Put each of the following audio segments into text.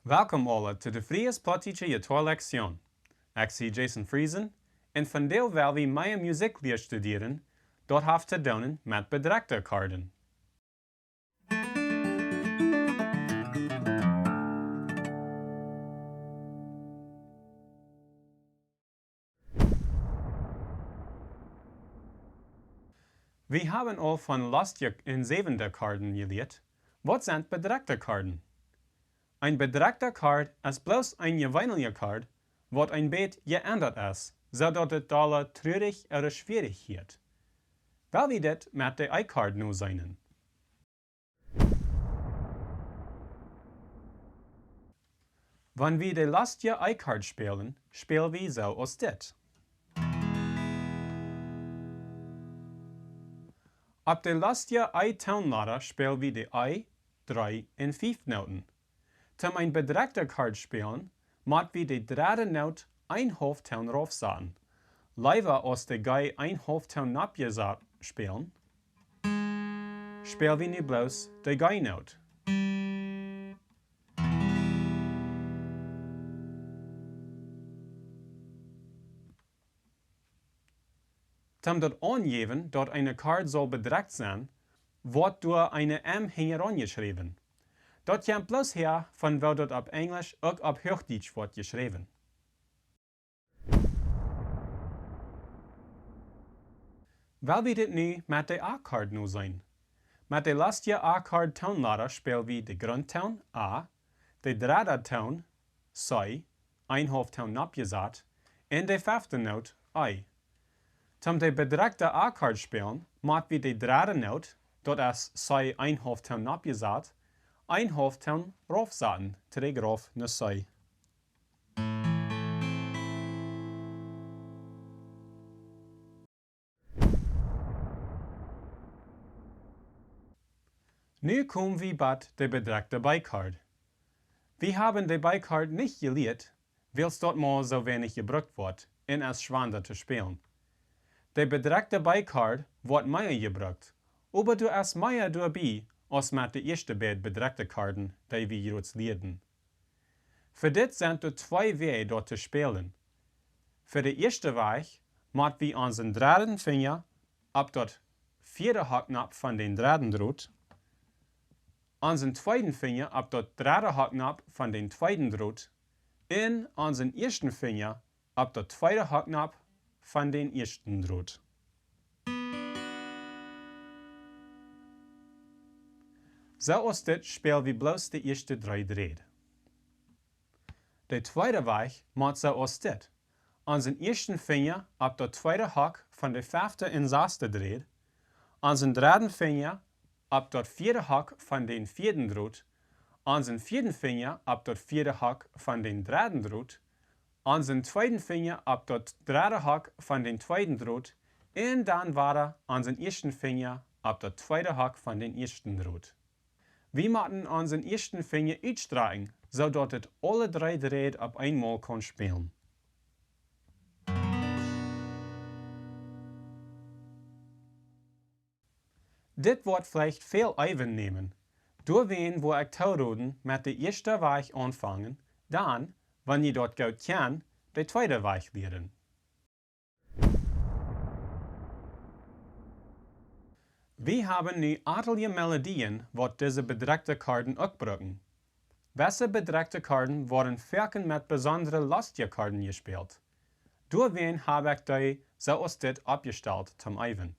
Welkom alle to de Bedrekjde Jittoa Lekzion. Ik zie Jason Friesen en vandaag wil we mijn muziek leren studeren, dat heeft te doen met Bedrekjde Korden. We hebben al van lastig en zevende Korden geleerd. Wat zijn Bedrekjde Korden? Een bedrekjde kaart is bloos een gewöhnliche kaart, wat een beetje geändert is, zodat het alle treurig oder schwierig wordt. Wil we dit met de I-kaart nu zijn? Wanneer we de lastige I-kaart spelen, spelen we zo als dit. Op de lastige I-toonladder spelen we de I, 3 en 5 noten. Om een bedrekjde kaart spelen, moet we de derde noot een hoofdtoon erop zetten. Liever als de guy een hoofdtoon napgezet spelen, spelen we nu bloos de guy-noot. Om dat aangeven dat een kaart zal bedrekt zijn, wordt door een M hingeron geschreven. Dat komt bloos her van waar dat op Engels ook op Hochdeutsch wordt geschreven. Wil we dit nu met de A-kaart nu zijn? Met de lastige A-kaart toonladder spelen we de grondtoon A, de derde toon C, een hoofdtoon napgezet, en de vijfde noot I. Om de bedrekjde A-kaart spelen, moet we de derde noot, dat is C een hoofdtoon napgezet, een hoofdtoon erop zetten, terug naar C. Nu komen we bij de bedrekjde bijkaart. We hebben de bijkaart niet geleerd, weil dat maar zo weinig gebruikt wordt en es schwander te spelen. De bedrekjde bijkaart wordt meer gebruikt, aber du is meer doorbij als met de eerste beide bedrekjde kaarten die we juist leerden. Voor dit zijn er twee wegen door te spelen. Voor de eerste weg moeten we onze derde vinger op dat vierde hakknap van de derde droot, onze tweede vinger op dat derde hakknap van de tweede droot en onze eerste vinger op dat tweede hakknap van de eerste droot. Zoals dit spelen we bloos de eerste 3 dreden. De tweede weg moet zoals dit. Onze eerste vinger op de tweede hak van de vijfde en zesde dreed, onze derde vinger op dat vierde hak van de vierde droot, onze vierde vinger op dat vierde hak van de derde droot, onze tweede vinger op dat derde hak van de tweede droot en dan verder onze eerste vinger op dat tweede hak van de eerste droot. We moeten onze eerste vinger uitstrekken, zodat het alle 3 dreden op eenmaal kan spelen. Dit wordt vielleicht veel even nemen. Doorheen wil ik toeroden met de eerste weg aanvangen, dan, wanneer je dat goed kan, de tweede weg leren. We hebben nu aantallige melodieën wat deze bedrekjde kaarten ook gebruiken. Wesse bedrekjde kaarten worden vaak met bijzondere lastige kaarten gespeeld. Doorheen heb ik die zoals dit opgesteld zum Even.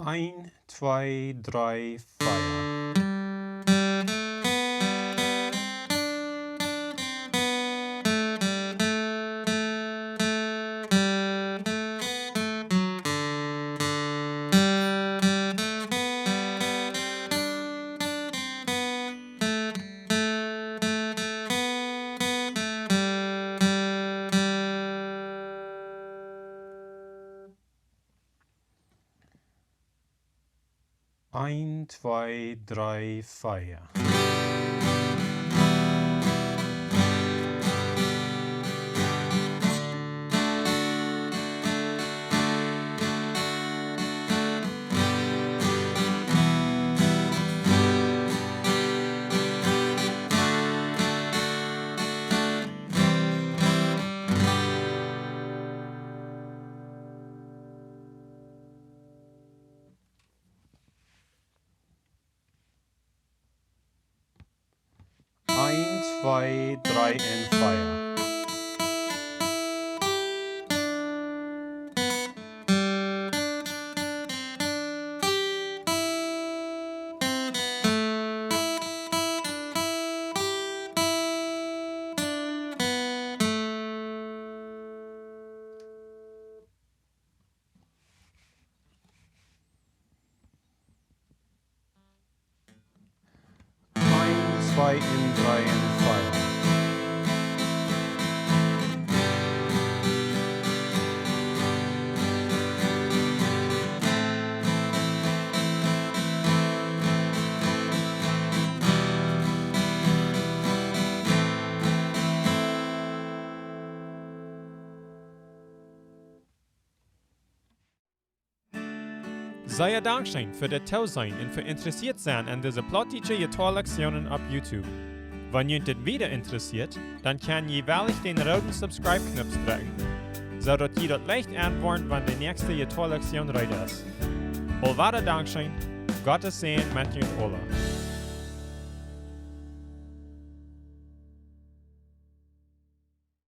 1, 2, 3, Feuer. Ein, zwei, drei, Feuer. Ein, zwei, drei in Feuer. Ein, zwei in drei in Feuer. Sei Dankeschön für das Tausein und für interessiert sein an diese plottige Jittoa-Lektionen auf YouTube. Wenn ihr das wieder interessiert, dann kann ihr jeweilig den roten Subscribe-Knopf drücken, sodass ihr dort leicht antwortet, wenn die nächste Jittoa-Lektion ready ist. Allweiter Dankeschön, Gottes Segen mit euch allen.